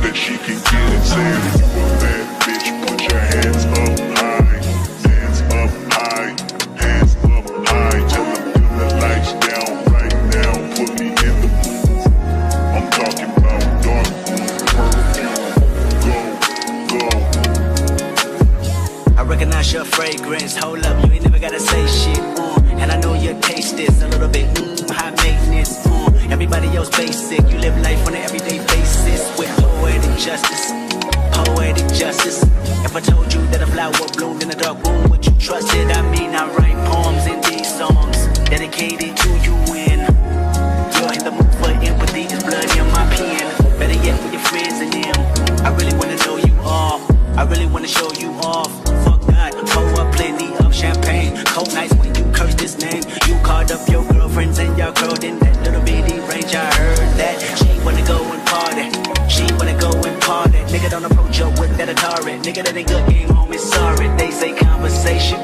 that she can get it. Saying if you a bad bitch, put your hands up high. Hands up high. Hands up high. Tell them dim the lights down right now. Put me in the mood. I'm talking about dark room perfume. Go, go. I recognize your fragrance. Hold up, you ain't never gotta say shit. And I know your taste is a little bit high maintenance. Everybody else basic. You live life on an everyday basis with poetic justice. Poetic justice. If I told you that a flower bloomed in a dark room, would you trust it? I mean, I write poems in these songs dedicated to you when you're in the mood for empathy. There's blood in my pen. Better yet, with your friends and them. I really wanna know you all. I really wanna show you off. Fuck God, pour up plenty of champagne. Cold nights when you curse this name. You called up your girlfriends and y'all curled in that little bitty range. I heard that she wanna go and party. She wanna go and party. Nigga don't approach her with that Atari. Nigga that ain't good, game home is sorry. They say conversation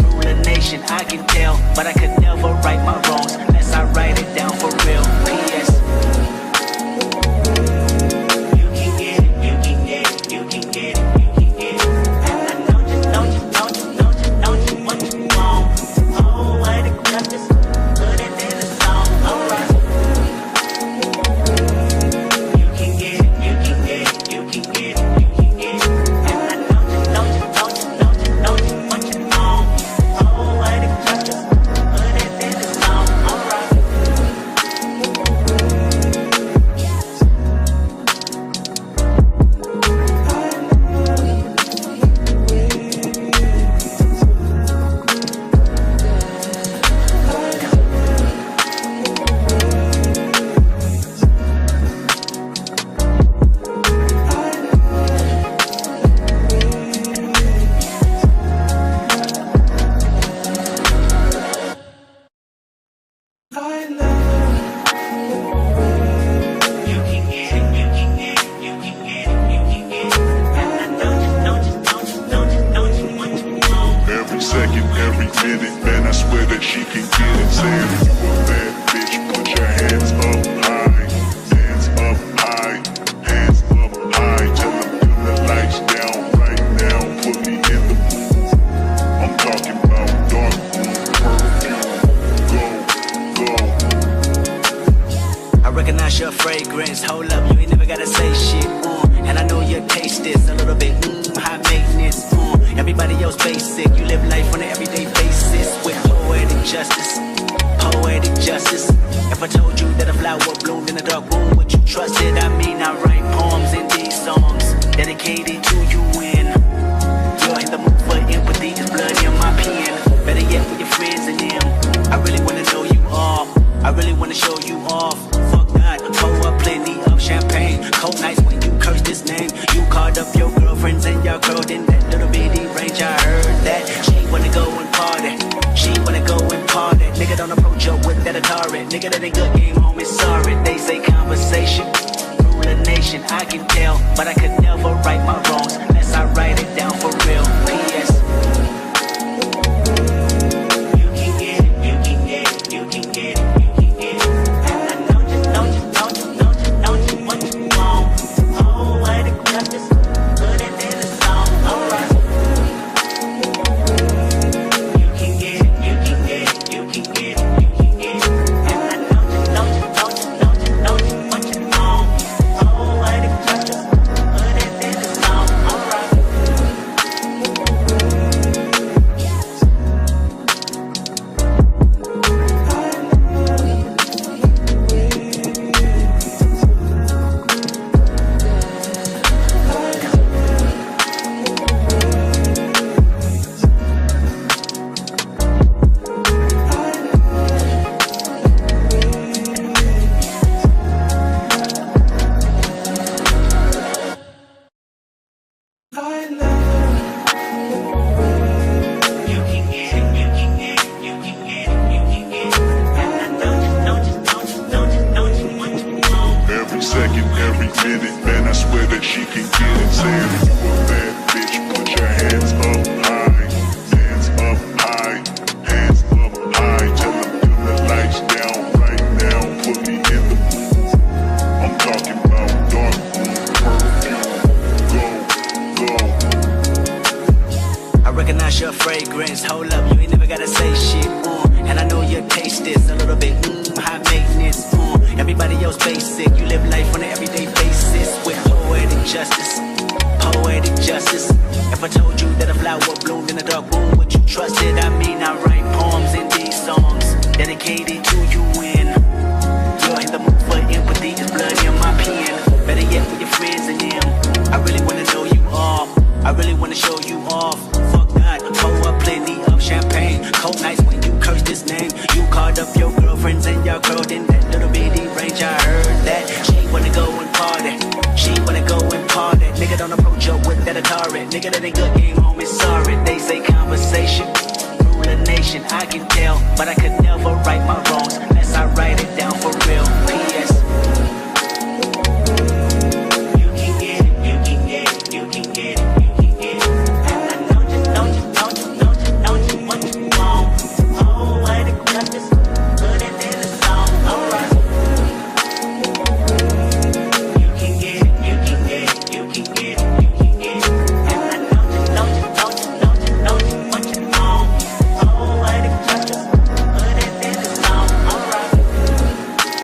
rule a nation. I can tell, but I could never right my wrongs unless I write it down for real. P.S. You can get it, you can get it, you can get it, you can get it. And I know you what you want. Oh, what it justice, put it in the song. Alright. You can get it, you can get it, you can get it, you can get it. And I know you what you want. Oh, what it justice, put it in the song. Alright. Every second, every minute, man, I swear that she can get it. Saying if you a bad bitch, put your hands up high. Hands up high. Hands up high. Tell them dim the lights down right now. Put me in the mood. I'm talking about dark room perfume. Go, go. I recognize your fragrance. Hold up, you ain't never gotta say shit. And I know your taste is a little bit high maintenance. Everybody else basic. You live life on an everyday basis with poetic justice. Poetic justice. If I told you that a flower bloomed in a dark room, would you trust it? I mean, I write poems in these songs dedicated to you when you're in the mood for empathy. There's blood in my pen. Better yet, with your friends and them. I really wanna know you all. I really wanna show you off. Fuck God, pour up plenty of champagne. Cold nights when you curse this name. You called up your girlfriends and y'all curled in that little bitty range. I heard that she wanna go and party. She wanna go and party. Nigga don't approach her with that Atari. Nigga that ain't good, game home is sorry. They say conversation rule a nation. I can tell, but I could never right my wrongs unless I write it down for real. P.S. You can get it, you can get it, you can get it, you can get it. And I know you what you want. Oh, what it justice, put it in the song. Alright. You can get it, you can get it, you can get it, you can get it. And I know you what you want. Oh, what it justice, put it in the song. Alright. Every second, every minute, man, I swear that she can get it. Saying if you a bad bitch, put your hands up high. Hands up high. Hands up high. Tell them dim the lights down right now. Put me in the mood. I'm talking about dark room perfume. fragrance. Hold up, you ain't never gotta say shit. And I know your taste is a little bit high maintenance. Everybody else basic. You live life on an everyday basis with poetic justice. Poetic justice. If I told you that a flower bloomed in a dark room, would you trust it? I mean, I write poems in these songs dedicated to you. When you're in the mood for empathy, it's blood in my pen. Better yet, with your friends and them. I really wanna know you all. I really wanna show you off. Fuck God, pour up plenty of champagne. Cold nights when you curse this name. You called up your girlfriends and y'all curled in that little bitty range. I heard that she wanna go and party. She wanna go and party. Nigga, don't approach her with that Atari. Nigga, that ain't good, game home is sorry. They say conversation rule a nation. I can tell, but I could never right my wrongs unless I write it down.